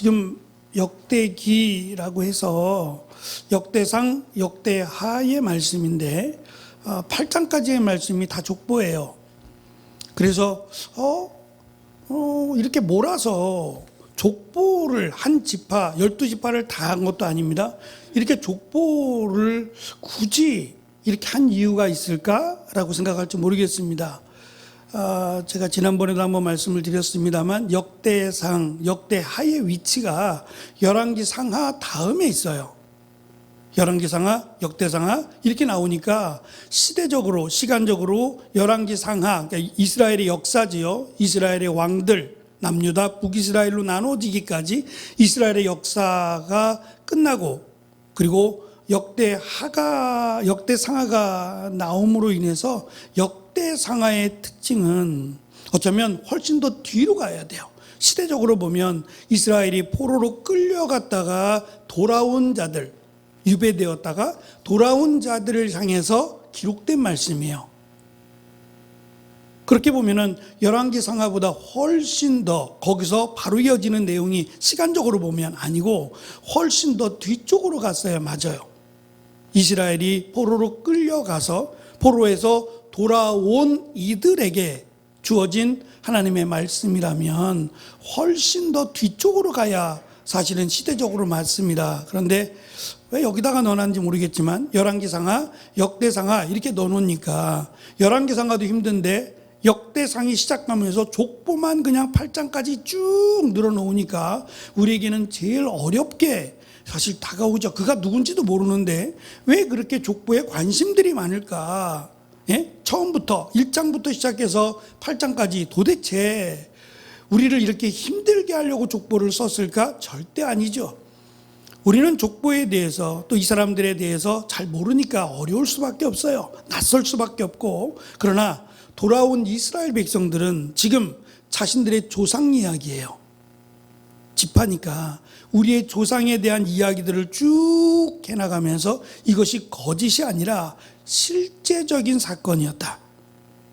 지금 역대기라고 해서 역대상, 역대하의 말씀인데 8장까지의 말씀이 다 족보예요. 그래서 이렇게 몰아서 족보를 한 지파, 12지파를 다 한 것도 아닙니다. 이렇게 족보를 굳이 이렇게 한 이유가 있을까라고 생각할지 모르겠습니다. 제가 지난번에도 한번 말씀을 드렸습니다만 역대상, 역대하의 위치가 열왕기 상하 다음에 있어요. 열왕기 상하, 역대상하 이렇게 나오니까 시대적으로, 시간적으로 열왕기 상하, 그러니까 이스라엘의 역사지요. 이스라엘의 왕들, 남유다, 북이스라엘로 나눠지기까지 이스라엘의 역사가 끝나고, 그리고 역대상하가 나옴으로 인해서 역대상하의 특징은 어쩌면 훨씬 더 뒤로 가야 돼요. 시대적으로 보면 이스라엘이 포로로 끌려갔다가 돌아온 자들, 유배되었다가 돌아온 자들을 향해서 기록된 말씀이에요. 그렇게 보면은 열왕기 상하보다 훨씬 더 거기서 바로 이어지는 내용이 시간적으로 보면 아니고 훨씬 더 뒤쪽으로 갔어요. 맞아요. 이스라엘이 포로로 끌려가서 포로에서 돌아온 이들에게 주어진 하나님의 말씀이라면 훨씬 더 뒤쪽으로 가야 사실은 시대적으로 맞습니다. 그런데 왜 여기다가 넣어놨는지 모르겠지만 열왕기상하, 역대상하 이렇게 넣어놓으니까 열왕기상하도 힘든데 역대상이 시작하면서 족보만 그냥 8장까지 쭉 늘어놓으니까 우리에게는 제일 어렵게 사실 다가오죠. 그가 누군지도 모르는데 왜 그렇게 족보에 관심들이 많을까? 예? 처음부터 1장부터 시작해서 8장까지 도대체 우리를 이렇게 힘들게 하려고 족보를 썼을까? 절대 아니죠. 우리는 족보에 대해서 또 이 사람들에 대해서 잘 모르니까 어려울 수밖에 없어요. 낯설 수밖에 없고. 그러나 돌아온 이스라엘 백성들은 지금 자신들의 조상 이야기예요. 지파니까 우리의 조상에 대한 이야기들을 쭉 해나가면서 이것이 거짓이 아니라 실제적인 사건이었다.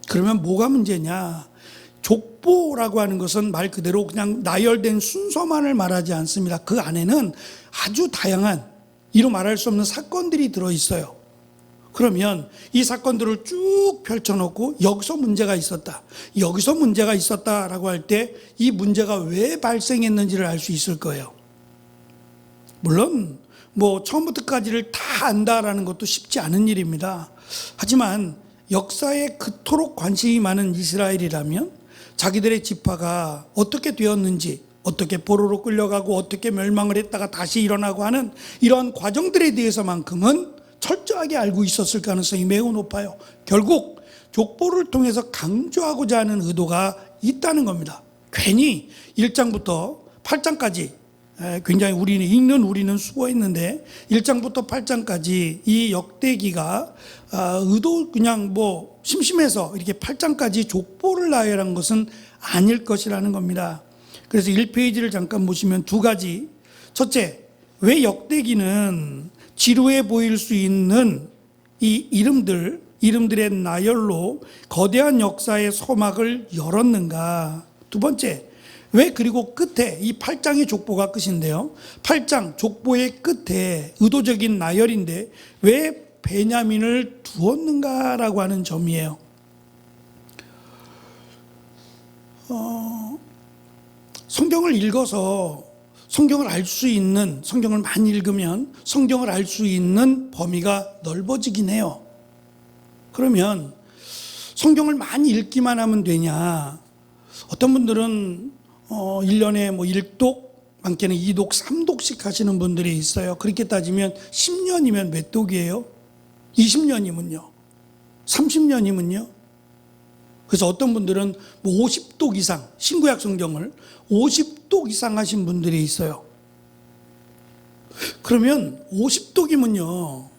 그러면 뭐가 문제냐? 족보라고 하는 것은 말 그대로 그냥 나열된 순서만을 말하지 않습니다. 그 안에는 아주 다양한 이로 말할 수 없는 사건들이 들어있어요. 그러면 이 사건들을 쭉 펼쳐놓고 여기서 문제가 있었다. 여기서 문제가 있었다라고 할 때 이 문제가 왜 발생했는지를 알 수 있을 거예요. 물론 처음부터 끝까지를 다 안다라는 것도 쉽지 않은 일입니다. 하지만 역사에 그토록 관심이 많은 이스라엘이라면 자기들의 지파가 어떻게 되었는지, 어떻게 포로로 끌려가고 어떻게 멸망을 했다가 다시 일어나고 하는 이러한 과정들에 대해서만큼은 철저하게 알고 있었을 가능성이 매우 높아요. 결국 족보를 통해서 강조하고자 하는 의도가 있다는 겁니다. 괜히 1장부터 8장까지 굉장히 우리는 수고했는데 1장부터 8장까지 이 역대기가 의도 그냥 심심해서 이렇게 8장까지 족보를 나열한 것은 아닐 것이라는 겁니다. 그래서 1페이지를 잠깐 보시면 두 가지. 첫째, 왜 역대기는 지루해 보일 수 있는 이 이름들의 나열로 거대한 역사의 서막을 열었는가? 두 번째, 왜 그리고 끝에 이 8장의 족보가 끝인데요. 8장 족보의 끝에 의도적인 나열인데 왜 베냐민을 두었는가라고 하는 점이에요. 성경을 읽어서 성경을 알 수 있는, 성경을 많이 읽으면 성경을 알 수 있는 범위가 넓어지긴 해요. 그러면 성경을 많이 읽기만 하면 되냐? 어떤 분들은 1년에 1독, 많게는 2독, 3독씩 하시는 분들이 있어요. 그렇게 따지면 10년이면 몇 독이에요? 20년이면요? 30년이면요? 그래서 어떤 분들은 50독 이상, 신구약 성경을 50독 이상 하신 분들이 있어요. 그러면 50독이면요,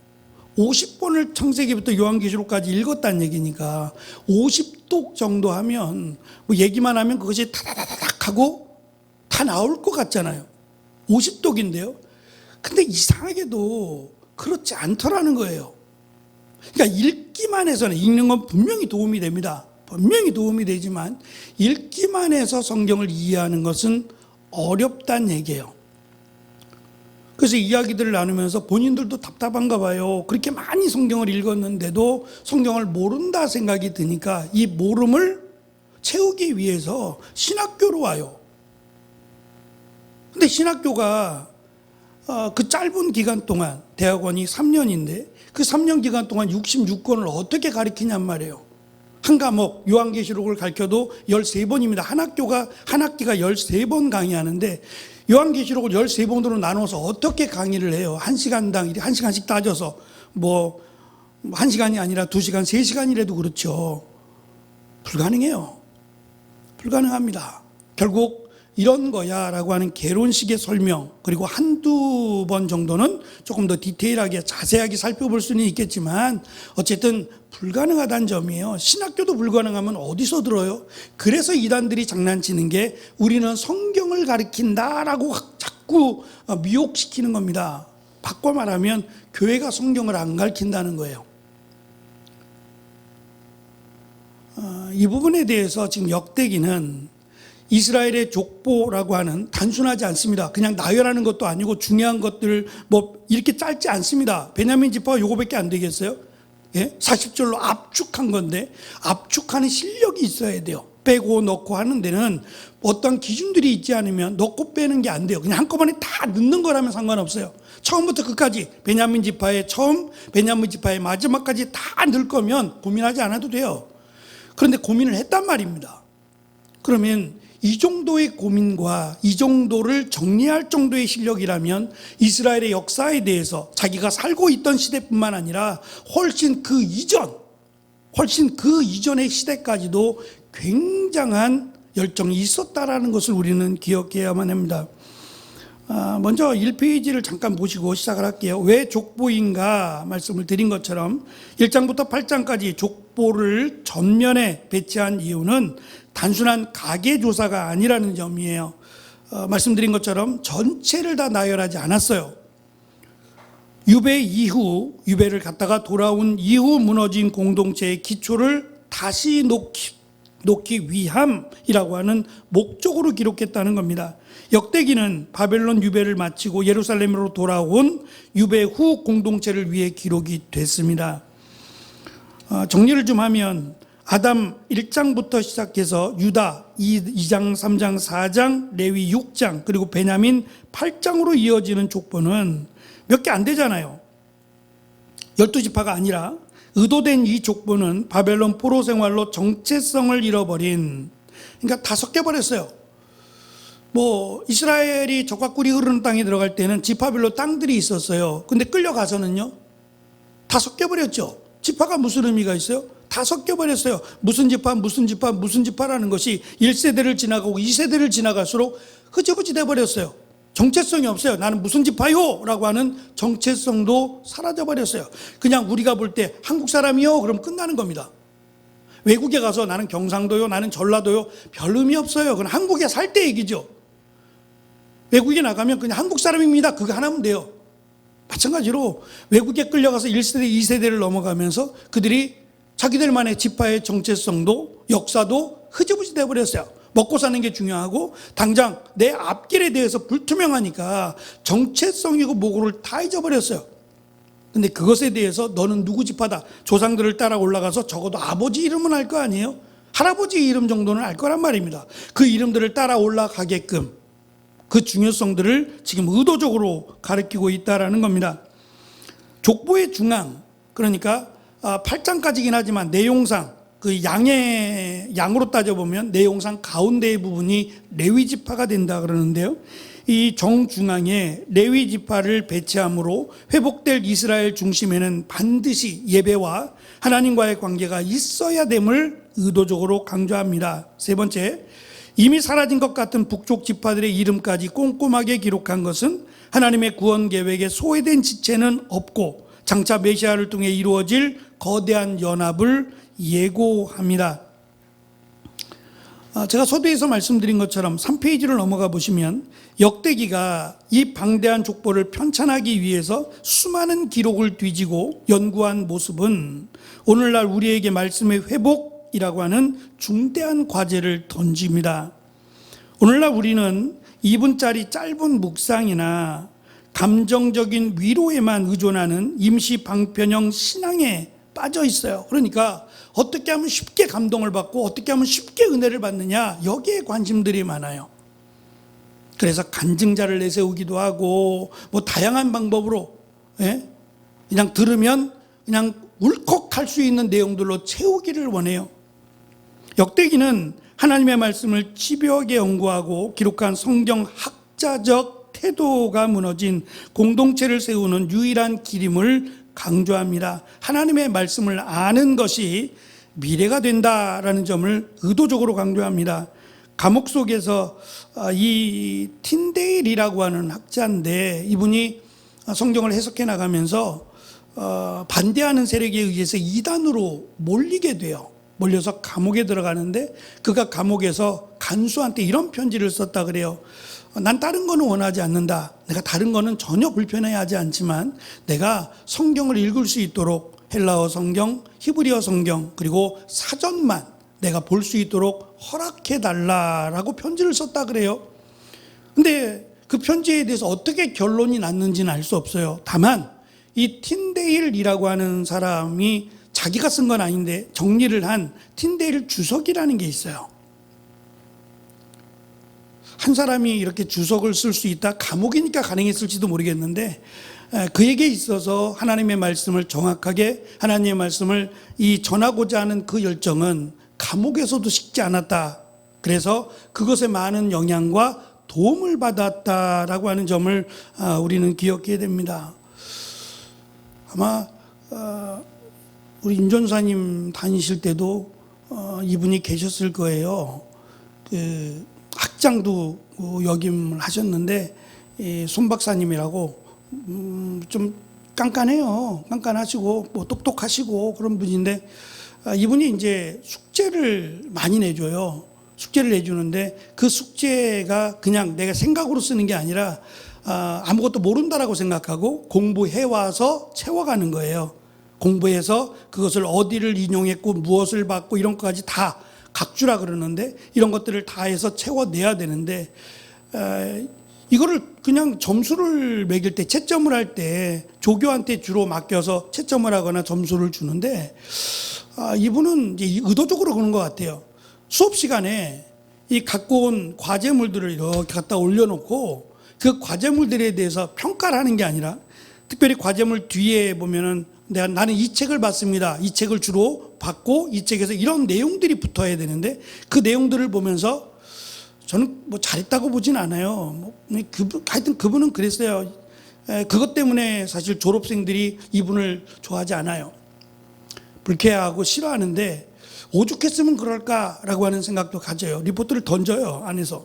50번을 창세기부터 요한계시록까지 읽었다는 얘기니까 50독 정도 하면 얘기만 하면 그것이 타다다닥 하고 다 나올 것 같잖아요. 50독인데요. 근데 이상하게도 그렇지 않더라는 거예요. 그러니까 읽기만 해서는, 읽는 건 분명히 도움이 됩니다. 분명히 도움이 되지만 읽기만 해서 성경을 이해하는 것은 어렵다는 얘기예요. 그래서 이야기들을 나누면서 본인들도 답답한가 봐요. 그렇게 많이 성경을 읽었는데도 성경을 모른다 생각이 드니까 이 모름을 채우기 위해서 신학교로 와요. 근데 신학교가 그 짧은 기간 동안, 대학원이 3년인데 그 3년 기간 동안 66권을 어떻게 가르치냔 말이에요. 한 과목 요한계시록을 가르쳐도 13번입니다. 한 학기가 13번 강의하는데 요한계시록을 13번으로 나눠서 어떻게 강의를 해요? 1시간당 1시간씩 따져서 뭐 1시간이 아니라 2시간, 3시간이라도 그렇죠. 불가능해요. 불가능합니다. 결국 이런 거야 라고 하는 개론식의 설명, 그리고 한두 번 정도는 조금 더 디테일하게 자세하게 살펴볼 수는 있겠지만 어쨌든 불가능하다는 점이에요. 신학교도 불가능하면 어디서 들어요? 그래서 이단들이 장난치는 게 우리는 성경을 가르친다라고 자꾸 미혹시키는 겁니다. 바꿔 말하면 교회가 성경을 안 가르친다는 거예요. 이 부분에 대해서 지금 역대기는 이스라엘의 족보라고 하는, 단순하지 않습니다. 그냥 나열하는 것도 아니고 중요한 것들 뭐 이렇게 짧지 않습니다. 베냐민 지파가 요거밖에 안 되겠어요? 예? 40절로 압축한 건데 압축하는 실력이 있어야 돼요. 빼고 넣고 하는 데는 어떤 기준들이 있지 않으면 넣고 빼는 게 안 돼요. 그냥 한꺼번에 다 넣는 거라면 상관없어요. 처음부터 끝까지 베냐민 지파의 처음, 베냐민 지파의 마지막까지 다 넣을 거면 고민하지 않아도 돼요. 그런데 고민을 했단 말입니다. 그러면 이 정도의 고민과 이 정도를 정리할 정도의 실력이라면 이스라엘의 역사에 대해서 자기가 살고 있던 시대뿐만 아니라 훨씬 그 이전의 시대까지도 굉장한 열정이 있었다라는 것을 우리는 기억해야만 합니다. 먼저 1페이지를 잠깐 보시고 시작을 할게요. 왜 족보인가 말씀을 드린 것처럼 1장부터 8장까지 족보를 전면에 배치한 이유는 단순한 가계조사가 아니라는 점이에요. 말씀드린 것처럼 전체를 다 나열하지 않았어요. 유배를 갔다가 돌아온 이후 무너진 공동체의 기초를 다시 놓기 위함이라고 하는 목적으로 기록했다는 겁니다. 역대기는 바벨론 유배를 마치고 예루살렘으로 돌아온 유배 후 공동체를 위해 기록이 됐습니다. 정리를 좀 하면 아담 1장부터 시작해서 유다 2장, 3장, 4장, 레위 6장, 그리고 베냐민 8장으로 이어지는 족보는 몇 개 안 되잖아요. 12지파가 아니라 의도된 이 족보는 바벨론 포로 생활로 정체성을 잃어버린, 그러니까 다 섞여버렸어요. 뭐 이스라엘이 적과 꿀이 흐르는 땅에 들어갈 때는 지파별로 땅들이 있었어요. 근데 끌려가서는요 다 섞여버렸죠. 지파가 무슨 의미가 있어요? 다 섞여버렸어요. 무슨 지파라는 것이 1세대를 지나가고 2세대를 지나갈수록 흐지부지 돼버렸어요. 정체성이 없어요. 나는 무슨 지파요? 라고 하는 정체성도 사라져버렸어요. 그냥 우리가 볼 때 한국 사람이요? 그럼 끝나는 겁니다. 외국에 가서 나는 경상도요, 나는 전라도요, 별 의미 없어요. 그건 한국에 살 때 얘기죠. 외국에 나가면 그냥 한국 사람입니다. 그거 하나면 돼요. 마찬가지로 외국에 끌려가서 1세대, 2세대를 넘어가면서 그들이 자기들만의 지파의 정체성도 역사도 흐지부지 돼버렸어요. 먹고 사는 게 중요하고 당장 내 앞길에 대해서 불투명하니까 정체성이고 뭐고를 다 잊어버렸어요. 근데 그것에 대해서 너는 누구 지파다, 조상들을 따라 올라가서 적어도 아버지 이름은 알 거 아니에요? 할아버지 이름 정도는 알 거란 말입니다. 그 이름들을 따라 올라가게끔 그 중요성들을 지금 의도적으로 가르치고 있다라는 겁니다. 족보의 중앙, 그러니까 8장까지긴 하지만 내용상 그 양으로 따져보면 내용상 가운데의 부분이 레위 지파가 된다 그러는데요. 이 정중앙에 레위 지파를 배치함으로 회복될 이스라엘 중심에는 반드시 예배와 하나님과의 관계가 있어야 됨을 의도적으로 강조합니다. 세 번째, 이미 사라진 것 같은 북쪽 지파들의 이름까지 꼼꼼하게 기록한 것은 하나님의 구원 계획에 소외된 지체는 없고 장차 메시아를 통해 이루어질 거대한 연합을 예고합니다. 제가 서두에서 말씀드린 것처럼 3페이지를 넘어가 보시면 역대기가 이 방대한 족보를 편찬하기 위해서 수많은 기록을 뒤지고 연구한 모습은 오늘날 우리에게 말씀의 회복이라고 하는 중대한 과제를 던집니다. 오늘날 우리는 2분짜리 짧은 묵상이나 감정적인 위로에만 의존하는 임시 방편형 신앙에 빠져 있어요. 그러니까 어떻게 하면 쉽게 감동을 받고 어떻게 하면 쉽게 은혜를 받느냐, 여기에 관심들이 많아요. 그래서 간증자를 내세우기도 하고 뭐 다양한 방법으로, 그냥 들으면 그냥 울컥할 수 있는 내용들로 채우기를 원해요. 역대기는 하나님의 말씀을 집요하게 연구하고 기록한 성경 학자적 태도가 무너진 공동체를 세우는 유일한 길임을 강조합니다. 하나님의 말씀을 아는 것이 미래가 된다라는 점을 의도적으로 강조합니다. 감옥 속에서 이 틴데일이라고 하는 학자인데, 이분이 성경을 해석해 나가면서 반대하는 세력에 의해서 이단으로 몰리게 돼요. 몰려서 감옥에 들어가는데, 그가 감옥에서 간수한테 이런 편지를 썼다 그래요. 난 다른 거는 원하지 않는다. 내가 다른 거는 전혀 불편해하지 않지만 내가 성경을 읽을 수 있도록 헬라어 성경, 히브리어 성경, 그리고 사전만 내가 볼 수 있도록 허락해 달라라고 편지를 썼다 그래요. 근데 그 편지에 대해서 어떻게 결론이 났는지는 알 수 없어요. 다만 이 틴데일이라고 하는 사람이 자기가 쓴 건 아닌데 정리를 한 틴데일 주석이라는 게 있어요. 한 사람이 이렇게 주석을 쓸 수 있다, 감옥이니까 가능했을지도 모르겠는데, 그에게 있어서 하나님의 말씀을 정확하게, 하나님의 말씀을 이 전하고자 하는 그 열정은 감옥에서도 식지 않았다. 그래서 그것에 많은 영향과 도움을 받았다라고 하는 점을 우리는 기억해야 됩니다. 아마 우리 임 전사님 다니실 때도 이분이 계셨을 거예요. 그 학장도 역임을 하셨는데, 손 박사님이라고 좀 깐깐해요. 깐깐하시고 뭐 똑똑하시고 그런 분인데, 이분이 이제 숙제를 많이 내줘요. 숙제를 내주는데 그 숙제가 그냥 내가 생각으로 쓰는 게 아니라 아무것도 모른다라고 생각하고 공부해 와서 채워가는 거예요. 공부해서 그것을 어디를 인용했고 무엇을 받고 이런 것까지 다 각주라 그러는데, 이런 것들을 다 해서 채워내야 되는데, 이거를 그냥 점수를 매길 때, 채점을 할 때 조교한테 주로 맡겨서 채점을 하거나 점수를 주는데, 이분은 이제 의도적으로 그런 것 같아요. 수업 시간에 이 갖고 온 과제물들을 이렇게 갖다 올려놓고 그 과제물들에 대해서 평가를 하는 게 아니라, 특별히 과제물 뒤에 보면은 나는 이 책을 봤습니다. 이 책을 주로 봤고 이 책에서 이런 내용들이 붙어야 되는데, 그 내용들을 보면서 저는 뭐 잘했다고 보진 않아요. 하여튼 그분은 그랬어요. 그것 때문에 사실 졸업생들이 이분을 좋아하지 않아요. 불쾌하고 싫어하는데, 오죽했으면 그럴까라고 하는 생각도 가져요. 리포트를 던져요, 안에서.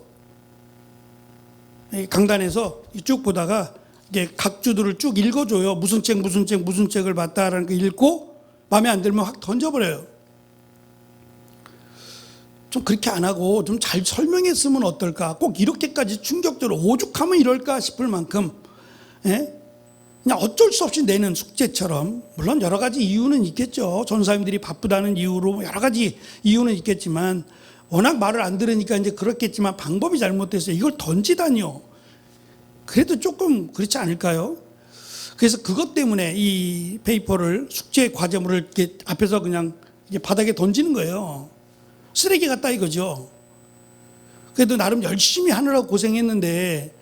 강단에서 쭉 보다가 이제 각주들을 쭉 읽어줘요. 무슨 책을 봤다라는 거 읽고 마음에 안 들면 확 던져버려요. 좀 그렇게 안 하고 좀 잘 설명했으면 어떨까? 꼭 이렇게까지 충격적으로 오죽하면 이럴까 싶을 만큼, 그냥 어쩔 수 없이 내는 숙제처럼, 물론 여러 가지 이유는 있겠죠. 전사님들이 바쁘다는 이유로 여러 가지 이유는 있겠지만, 워낙 말을 안 들으니까 이제 그렇겠지만 방법이 잘못됐어요. 이걸 던지다니요. 그래도 조금 그렇지 않을까요? 그래서 그것 때문에 이 페이퍼를, 숙제 과제물을 이렇게 앞에서 그냥 이제 바닥에 던지는 거예요. 쓰레기 같다 이거죠. 그래도 나름 열심히 하느라고 고생했는데,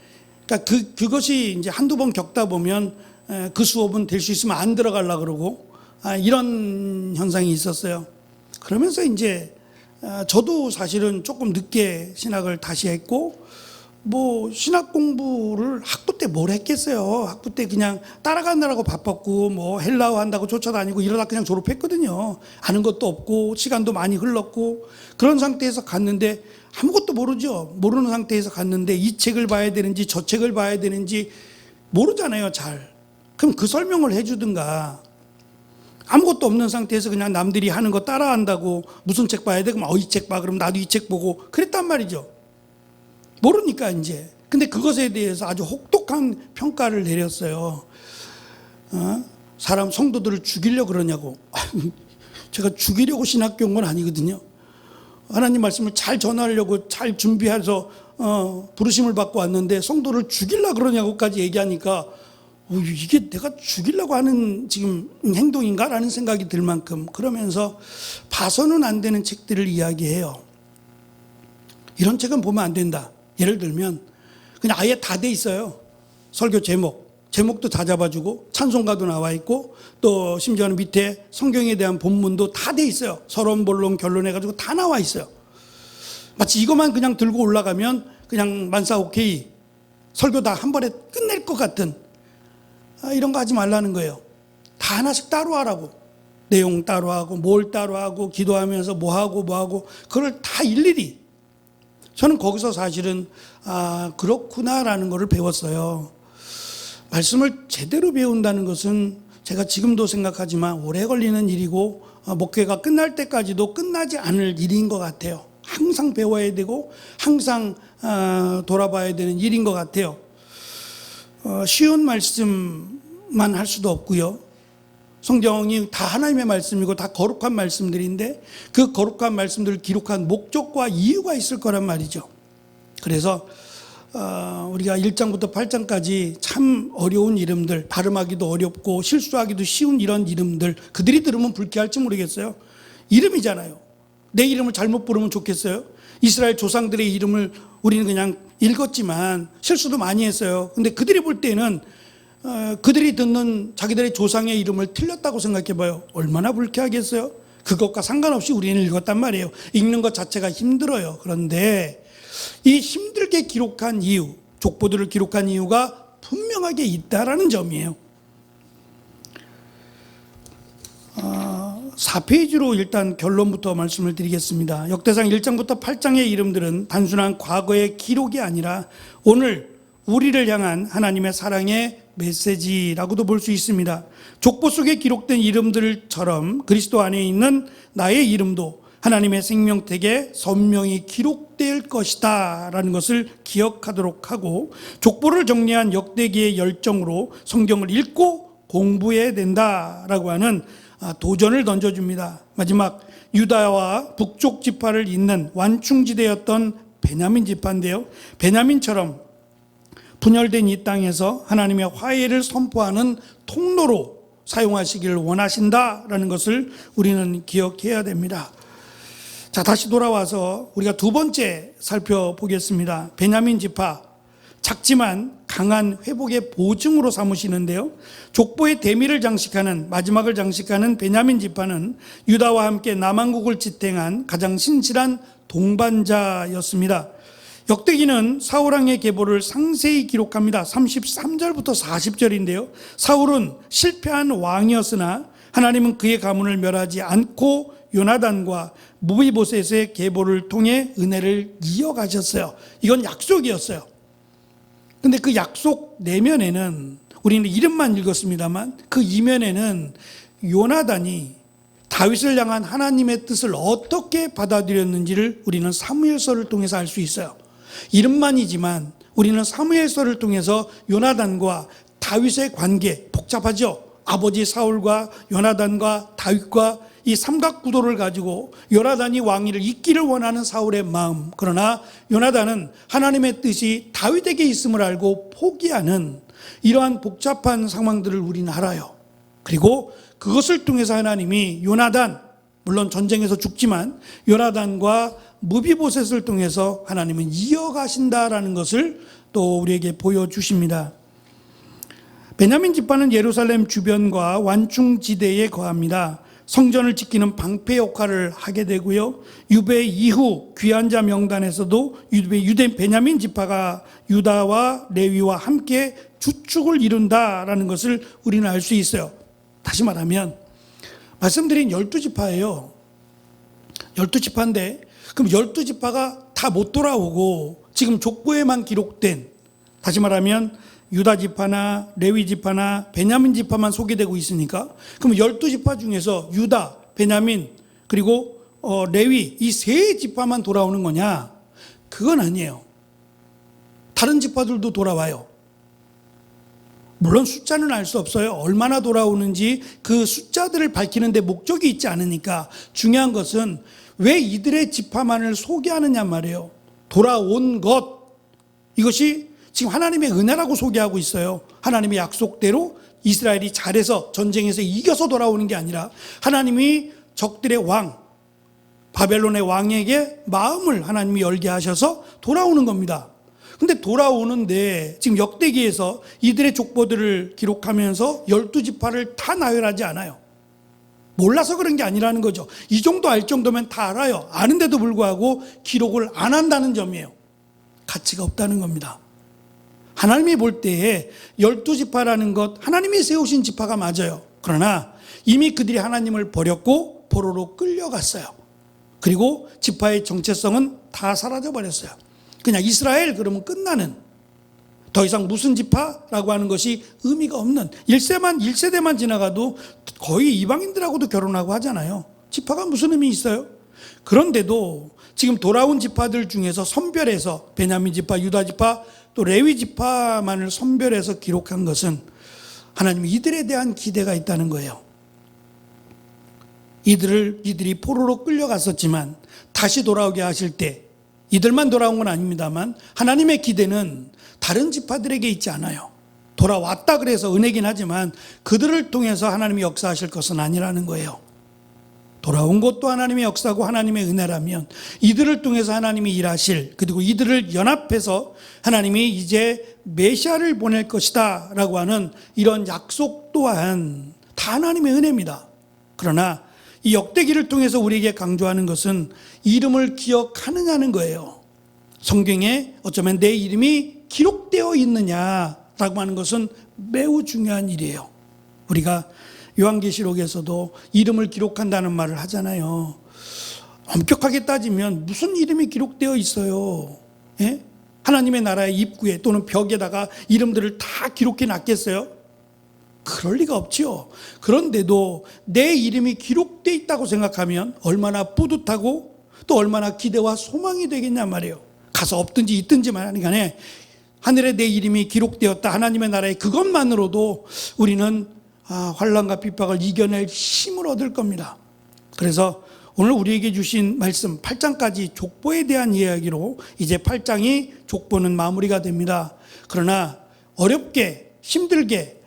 그러니까 그것이 이제 한두 번 겪다 보면 그 수업은 될 수 있으면 안 들어가려고 그러고, 이런 현상이 있었어요. 그러면서 이제 저도 사실은 조금 늦게 신학을 다시 했고, 뭐 신학 공부를 학부 때 뭘 했겠어요. 학부 때 그냥 따라가느라고 바빴고 뭐 헬라어 한다고 쫓아다니고 이러다 그냥 졸업했거든요. 아는 것도 없고 시간도 많이 흘렀고, 그런 상태에서 갔는데 아무것도 모르죠. 모르는 상태에서 갔는데 이 책을 봐야 되는지 저 책을 봐야 되는지 모르잖아요, 잘. 그럼 그 설명을 해주든가. 아무것도 없는 상태에서 그냥 남들이 하는 거 따라한다고, 무슨 책 봐야 돼? 그럼 이 책 봐. 그럼 나도 이 책 보고 그랬단 말이죠. 모르니까 이제. 근데 그것에 대해서 아주 혹독한 평가를 내렸어요. 사람 성도들을 죽이려고 그러냐고. 제가 죽이려고 신학교 온 건 아니거든요. 하나님 말씀을 잘 전하려고 잘 준비해서 부르심을 받고 왔는데 성도를 죽이려고 그러냐고까지 얘기하니까 이게 내가 죽이려고 하는 지금 행동인가? 라는 생각이 들 만큼, 그러면서 봐서는 안 되는 책들을 이야기해요. 이런 책은 보면 안 된다. 예를 들면 그냥 아예 다 돼 있어요. 설교 제목도 다 잡아주고 찬송가도 나와 있고 또 심지어는 밑에 성경에 대한 본문도 다 돼 있어요. 서론, 본론, 결론 해가지고 다 나와 있어요. 마치 이것만 그냥 들고 올라가면 그냥 만사 오케이, 설교 다 한 번에 끝낼 것 같은, 이런 거 하지 말라는 거예요. 다 하나씩 따로 하라고. 내용 따로 하고 뭘 따로 하고 기도하면서 뭐 하고 그걸 다 일일이. 저는 거기서 사실은 그렇구나라는 것을 배웠어요. 말씀을 제대로 배운다는 것은 제가 지금도 생각하지만 오래 걸리는 일이고 목회가 끝날 때까지도 끝나지 않을 일인 것 같아요. 항상 배워야 되고 항상 돌아봐야 되는 일인 것 같아요. 쉬운 말씀만 할 수도 없고요. 성경이 다 하나님의 말씀이고 다 거룩한 말씀들인데 그 거룩한 말씀들을 기록한 목적과 이유가 있을 거란 말이죠. 그래서 우리가 1장부터 8장까지 참 어려운 이름들, 발음하기도 어렵고 실수하기도 쉬운 이런 이름들, 그들이 들으면 불쾌할지 모르겠어요. 이름이잖아요. 내 이름을 잘못 부르면 좋겠어요? 이스라엘 조상들의 이름을 우리는 그냥 읽었지만 실수도 많이 했어요. 근데 그들이 볼 때는 그들이 듣는 자기들의 조상의 이름을 틀렸다고 생각해 봐요. 얼마나 불쾌하겠어요? 그것과 상관없이 우리는 읽었단 말이에요. 읽는 것 자체가 힘들어요. 그런데 이 힘들게 기록한 이유, 족보들을 기록한 이유가 분명하게 있다라는 점이에요. 4페이지로 일단 결론부터 말씀을 드리겠습니다. 역대상 1장부터 8장의 이름들은 단순한 과거의 기록이 아니라 오늘 우리를 향한 하나님의 사랑의 메시지라고도 볼 수 있습니다. 족보 속에 기록된 이름들처럼 그리스도 안에 있는 나의 이름도 하나님의 생명책에 선명히 기록될 것이다 라는 것을 기억하도록 하고, 족보를 정리한 역대기의 열정으로 성경을 읽고 공부해야 된다라고 하는 도전을 던져줍니다. 마지막, 유다와 북쪽 지파를 잇는 완충지대였던 베냐민 지파인데요, 베냐민처럼 분열된 이 땅에서 하나님의 화해를 선포하는 통로로 사용하시기를 원하신다라는 것을 우리는 기억해야 됩니다. 자, 다시 돌아와서 우리가 두 번째 살펴보겠습니다. 베냐민 지파, 작지만 강한 회복의 보증으로 삼으시는데요, 족보의 대미를 장식하는, 마지막을 장식하는 베냐민 지파는 유다와 함께 남왕국을 지탱한 가장 신실한 동반자였습니다. 역대기는 사울왕의 계보를 상세히 기록합니다. 33절부터 40절인데요 사울은 실패한 왕이었으나 하나님은 그의 가문을 멸하지 않고 요나단과 무비보셋의 계보를 통해 은혜를 이어가셨어요. 이건 약속이었어요. 근데 그 약속 내면에는, 우리는 이름만 읽었습니다만 그 이면에는 요나단이 다윗을 향한 하나님의 뜻을 어떻게 받아들였는지를 우리는 사무엘서를 통해서 알 수 있어요. 이름만이지만 우리는 사무엘서를 통해서 요나단과 다윗의 관계, 복잡하죠? 아버지 사울과 요나단과 다윗과 이 삼각구도를 가지고 요나단이 왕위를 잇기를 원하는 사울의 마음, 그러나 요나단은 하나님의 뜻이 다윗에게 있음을 알고 포기하는 이러한 복잡한 상황들을 우리는 알아요. 그리고 그것을 통해서 하나님이 요나단, 물론 전쟁에서 죽지만 요나단과 무비보셋을 통해서 하나님은 이어가신다라는 것을 또 우리에게 보여주십니다. 베냐민 지파는 예루살렘 주변과 완충지대에 거합니다. 성전을 지키는 방패 역할을 하게 되고요, 유배 이후 귀환자 명단에서도 유대 베냐민 지파가 유다와 레위와 함께 주축을 이룬다라는 것을 우리는 알 수 있어요. 다시 말하면 말씀드린 12지파예요. 12지파인데 그럼 12지파가 다 못 돌아오고 지금 족보에만 기록된, 다시 말하면 유다 지파나 레위 지파나 베냐민 지파만 소개되고 있으니까, 그럼 12지파 중에서 유다, 베냐민 그리고 레위 이 세 지파만 돌아오는 거냐? 그건 아니에요. 다른 지파들도 돌아와요. 물론 숫자는 알 수 없어요. 얼마나 돌아오는지 그 숫자들을 밝히는 데 목적이 있지 않으니까. 중요한 것은 왜 이들의 지파만을 소개하느냐 말이에요. 돌아온 것, 이것이 지금 하나님의 은혜라고 소개하고 있어요. 하나님의 약속대로 이스라엘이 잘해서 전쟁에서 이겨서 돌아오는 게 아니라 하나님이 적들의 왕, 바벨론의 왕에게 마음을 하나님이 열게 하셔서 돌아오는 겁니다. 근데 돌아오는데 지금 역대기에서 이들의 족보들을 기록하면서 12지파를 다 나열하지 않아요. 몰라서 그런 게 아니라는 거죠. 이 정도 알 정도면 다 알아요. 아는데도 불구하고 기록을 안 한다는 점이에요. 가치가 없다는 겁니다. 하나님이 볼 때에 12지파라는 것, 하나님이 세우신 지파가 맞아요. 그러나 이미 그들이 하나님을 버렸고 포로로 끌려갔어요. 그리고 지파의 정체성은 다 사라져버렸어요. 그냥 이스라엘 그러면 끝나는, 더 이상 무슨 지파라고 하는 것이 의미가 없는, 1세대만 지나가도 거의 이방인들하고도 결혼하고 하잖아요. 지파가 무슨 의미 있어요? 그런데도 지금 돌아온 지파들 중에서 선별해서 베냐민 지파, 유다 지파, 또 레위 지파만을 선별해서 기록한 것은 하나님이 이들에 대한 기대가 있다는 거예요. 이들이 포로로 끌려갔었지만 다시 돌아오게 하실 때, 이들만 돌아온 건 아닙니다만 하나님의 기대는 다른 지파들에게 있지 않아요. 돌아왔다 그래서 은혜긴 하지만 그들을 통해서 하나님이 역사하실 것은 아니라는 거예요. 돌아온 것도 하나님의 역사고 하나님의 은혜라면 이들을 통해서 하나님이 일하실, 그리고 이들을 연합해서 하나님이 이제 메시아를 보낼 것이다 라고 하는 이런 약속 또한 다 하나님의 은혜입니다. 그러나 이 역대기를 통해서 우리에게 강조하는 것은 이름을 기억하느냐는 거예요. 성경에 어쩌면 내 이름이 기록되어 있느냐라고 하는 것은 매우 중요한 일이에요. 우리가 요한계시록에서도 이름을 기록한다는 말을 하잖아요. 엄격하게 따지면 무슨 이름이 기록되어 있어요? 예? 하나님의 나라의 입구에 또는 벽에다가 이름들을 다 기록해 놨겠어요? 그럴 리가 없지요. 그런데도 내 이름이 기록되어 있다고 생각하면 얼마나 뿌듯하고 또 얼마나 기대와 소망이 되겠냐 말이에요. 가서 없든지 있든지만 간에 하늘에 내 이름이 기록되었다, 하나님의 나라에, 그것만으로도 우리는 환난과 핍박을 이겨낼 힘을 얻을 겁니다. 그래서 오늘 우리에게 주신 말씀 8장까지 족보에 대한 이야기로 이제 8장이 족보는 마무리가 됩니다. 그러나 어렵게 힘들게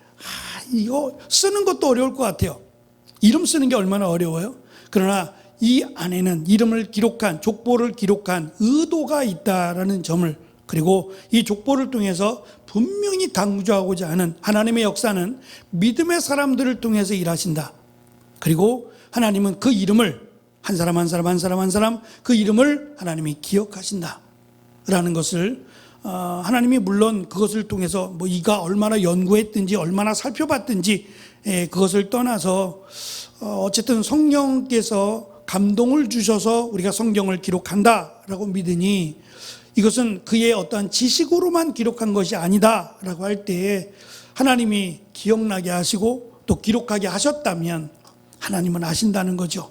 이거 쓰는 것도 어려울 것 같아요. 이름 쓰는 게 얼마나 어려워요? 그러나 이 안에는 이름을 기록한, 족보를 기록한 의도가 있다라는 점을, 그리고 이 족보를 통해서 분명히 강조하고자 하는 하나님의 역사는 믿음의 사람들을 통해서 일하신다. 그리고 하나님은 그 이름을 한 사람 한 사람 한 사람 한 사람 그 이름을 하나님이 기억하신다 라는 것을, 하나님이 물론 그것을 통해서 뭐 이가 얼마나 연구했든지 얼마나 살펴봤든지 그것을 떠나서 어쨌든 성령께서 감동을 주셔서 우리가 성경을 기록한다라고 믿으니 이것은 그의 어떠한 지식으로만 기록한 것이 아니다라고 할 때에 하나님이 기억나게 하시고 또 기록하게 하셨다면 하나님은 아신다는 거죠.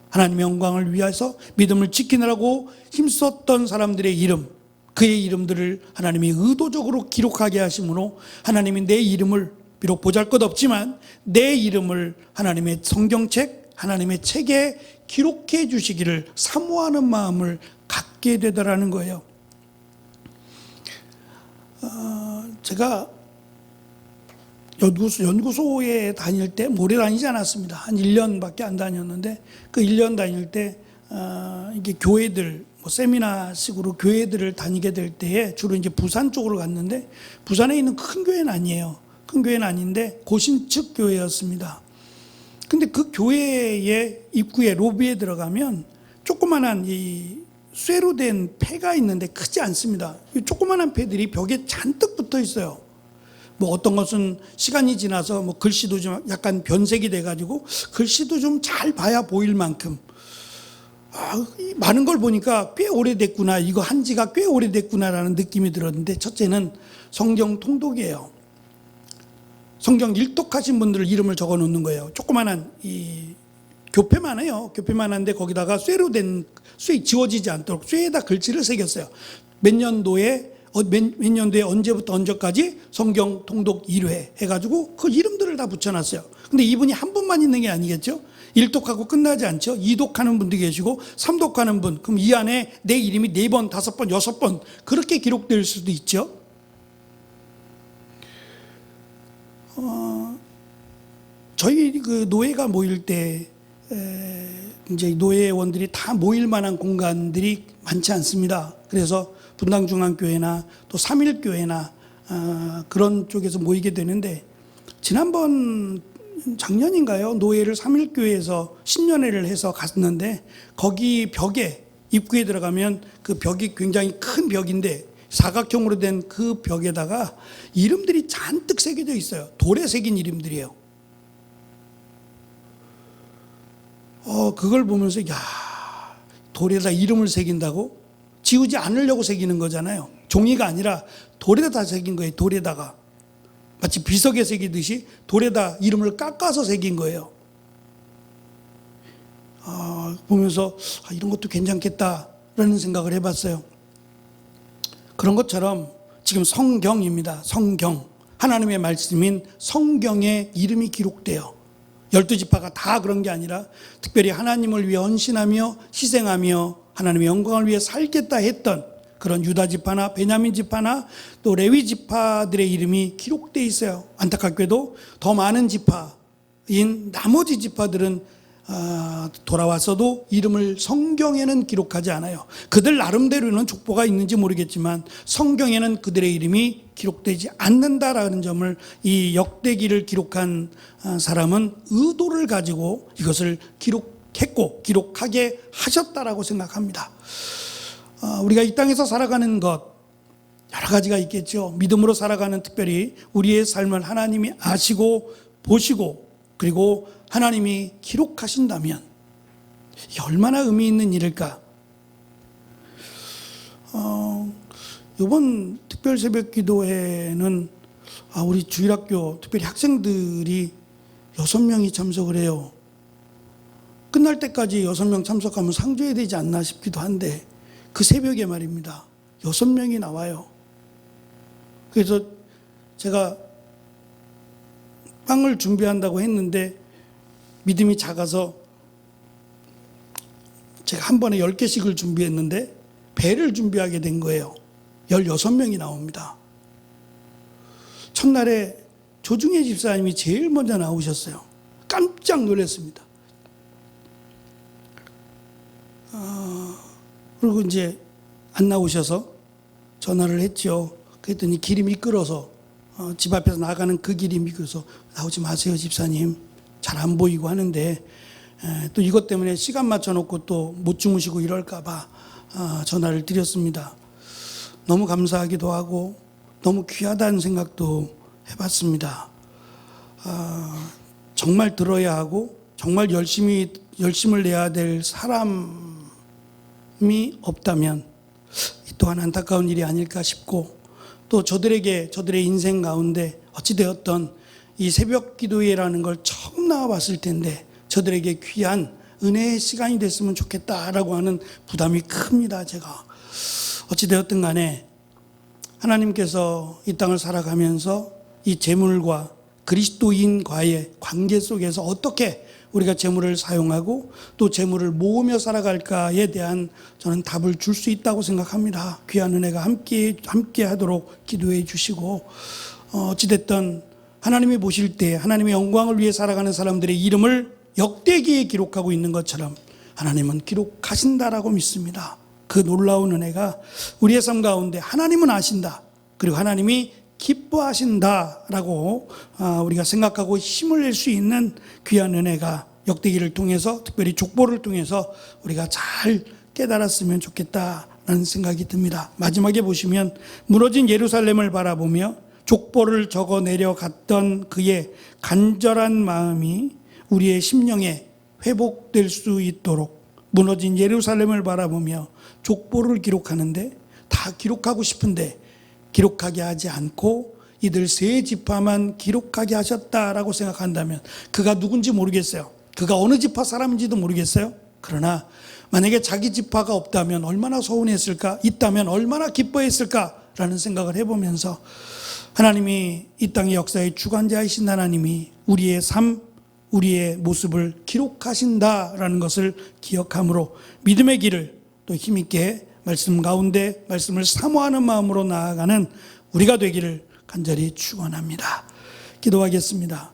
하나님의 영광을 위해서 믿음을 지키느라고 힘썼던 사람들의 이름, 그의 이름들을 하나님이 의도적으로 기록하게 하심으로 하나님이 내 이름을, 비록 보잘것없지만 내 이름을 하나님의 성경책, 하나님의 책에 기록해 주시기를 사모하는 마음을 갖게 되더라는 거예요. 제가 연구소에 다닐 때 오래 다니지 않았습니다. 한 1년밖에 안 다녔는데 그 1년 다닐 때 이게 교회들, 뭐 세미나식으로 교회들을 다니게 될 때에 주로 이제 부산 쪽으로 갔는데, 부산에 있는 큰 교회는 아니에요. 큰 교회는 아닌데 고신측 교회였습니다. 근데 그 교회의 입구에 로비에 들어가면 조그만한 이 쇠로 된 폐가 있는데 크지 않습니다. 이 조그만한 폐들이 벽에 잔뜩 붙어 있어요. 뭐 어떤 것은 시간이 지나서 뭐 글씨도 좀 약간 변색이 돼가지고 글씨도 좀 잘 봐야 보일 만큼, 많은 걸 보니까 꽤 오래됐구나, 이거 한 지가 꽤 오래됐구나라는 느낌이 들었는데, 첫째는 성경 통독이에요. 성경 일독하신 분들 이름을 적어 놓는 거예요. 조그만한 이 교패만 해요. 교패만 한데 거기다가 쇠로 된, 쇠 지워지지 않도록 쇠에다 글씨를 새겼어요. 몇 년도에 언제부터 언제까지 성경 통독 1회 해가지고 그 이름들을 다 붙여놨어요. 근데 이분이 한 분만 있는 게 아니겠죠? 1독하고 끝나지 않죠. 2독하는 분도 계시고 3독하는 분. 그럼 이 안에 내 이름이 4번, 5번, 6번 그렇게 기록될 수도 있죠. 저희 그 노예가 모일 때 이제 노예원들이 다 모일 만한 공간들이 많지 않습니다. 그래서 분당중앙교회나 또 삼일교회나 그런 쪽에서 모이게 되는데, 지난번 작년인가요? 노예를 삼일교회에서 신년회를 해서 갔는데, 거기 벽에 입구에 들어가면 그 벽이 굉장히 큰 벽인데 사각형으로 된 그 벽에다가 이름들이 잔뜩 새겨져 있어요. 돌에 새긴 이름들이에요. 그걸 보면서 야, 돌에다 이름을 새긴다고? 지우지 않으려고 새기는 거잖아요. 종이가 아니라 돌에다 새긴 거예요. 돌에다가 마치 비석에 새기듯이 돌에다 이름을 깎아서 새긴 거예요. 보면서 이런 것도 괜찮겠다라는 생각을 해봤어요. 그런 것처럼 지금 성경입니다. 성경, 하나님의 말씀인 성경에 이름이 기록돼요. 12지파가 다 그런 게 아니라 특별히 하나님을 위해 헌신하며 희생하며 하나님의 영광을 위해 살겠다 했던 그런 유다지파나 베냐민지파나 또 레위지파들의 이름이 기록되어 있어요. 안타깝게도 더 많은 지파인 나머지 지파들은 돌아왔어도 이름을 성경에는 기록하지 않아요. 그들 나름대로는 족보가 있는지 모르겠지만 성경에는 그들의 이름이 기록되지 않는다라는 점을 이 역대기를 기록한 사람은 의도를 가지고 이것을 기록했고 기록하게 하셨다라고 생각합니다. 우리가 이 땅에서 살아가는 것 여러 가지가 있겠죠. 믿음으로 살아가는, 특별히 우리의 삶을 하나님이 아시고 보시고 그리고 하나님이 기록하신다면 이게 얼마나 의미 있는 일일까? 이번 특별 새벽 기도회는 우리 주일학교 특별히 학생들이 6명이 참석을 해요. 끝날 때까지 6명 참석하면 상 줘야 되지 않나 싶기도 한데, 그 새벽에 말입니다. 6명이 나와요. 그래서 제가 빵을 준비한다고 했는데 믿음이 작아서 제가 한 번에 10개씩을 준비했는데 배를 준비하게 된 거예요. 16명이 나옵니다. 첫날에 조중혜 집사님이 제일 먼저 나오셨어요. 깜짝 놀랐습니다. 그리고 이제 안 나오셔서 전화를 했죠. 그랬더니 길이 미끄러서 집 앞에서 나가는 그 길이 미끄러서 나오지 마세요 집사님, 잘 안 보이고 하는데, 또 이것 때문에 시간 맞춰놓고 또 못 주무시고 이럴까 봐 전화를 드렸습니다. 너무 감사하기도 하고 너무 귀하다는 생각도 해봤습니다. 정말 들어야 하고 정말 열심을 내야 될 사람이 없다면 이 또한 안타까운 일이 아닐까 싶고, 또 저들의 인생 가운데 어찌되었던 이 새벽 기도회라는 걸 처음 나와봤을 텐데 저들에게 귀한 은혜의 시간이 됐으면 좋겠다라고 하는 부담이 큽니다. 제가 어찌되었든 간에 하나님께서 이 땅을 살아가면서 이 재물과 그리스도인과의 관계 속에서 어떻게 우리가 재물을 사용하고 또 재물을 모으며 살아갈까에 대한 저는 답을 줄 수 있다고 생각합니다. 귀한 은혜가 함께 하도록 기도해 주시고, 어찌됐든 하나님이 보실 때 하나님의 영광을 위해 살아가는 사람들의 이름을 역대기에 기록하고 있는 것처럼 하나님은 기록하신다라고 믿습니다. 그 놀라운 은혜가 우리의 삶 가운데 하나님은 아신다, 그리고 하나님이 기뻐하신다라고 우리가 생각하고 힘을 낼 수 있는 귀한 은혜가 역대기를 통해서, 특별히 족보를 통해서 우리가 잘 깨달았으면 좋겠다라는 생각이 듭니다. 마지막에 보시면 무너진 예루살렘을 바라보며 족보를 적어 내려갔던 그의 간절한 마음이 우리의 심령에 회복될 수 있도록 무너진 예루살렘을 바라보며 족보를 기록하는데, 다 기록하고 싶은데 기록하게 하지 않고 이들 세 지파만 기록하게 하셨다라고 생각한다면, 그가 누군지 모르겠어요. 그가 어느 지파 사람인지도 모르겠어요. 그러나 만약에 자기 지파가 없다면 얼마나 서운했을까, 있다면 얼마나 기뻐했을까라는 생각을 해보면서 하나님이 이 땅의 역사의 주관자이신 하나님이 우리의 삶, 우리의 모습을 기록하신다라는 것을 기억함으로 믿음의 길을 또 힘있게 말씀 가운데 말씀을 사모하는 마음으로 나아가는 우리가 되기를 간절히 축원합니다. 기도하겠습니다.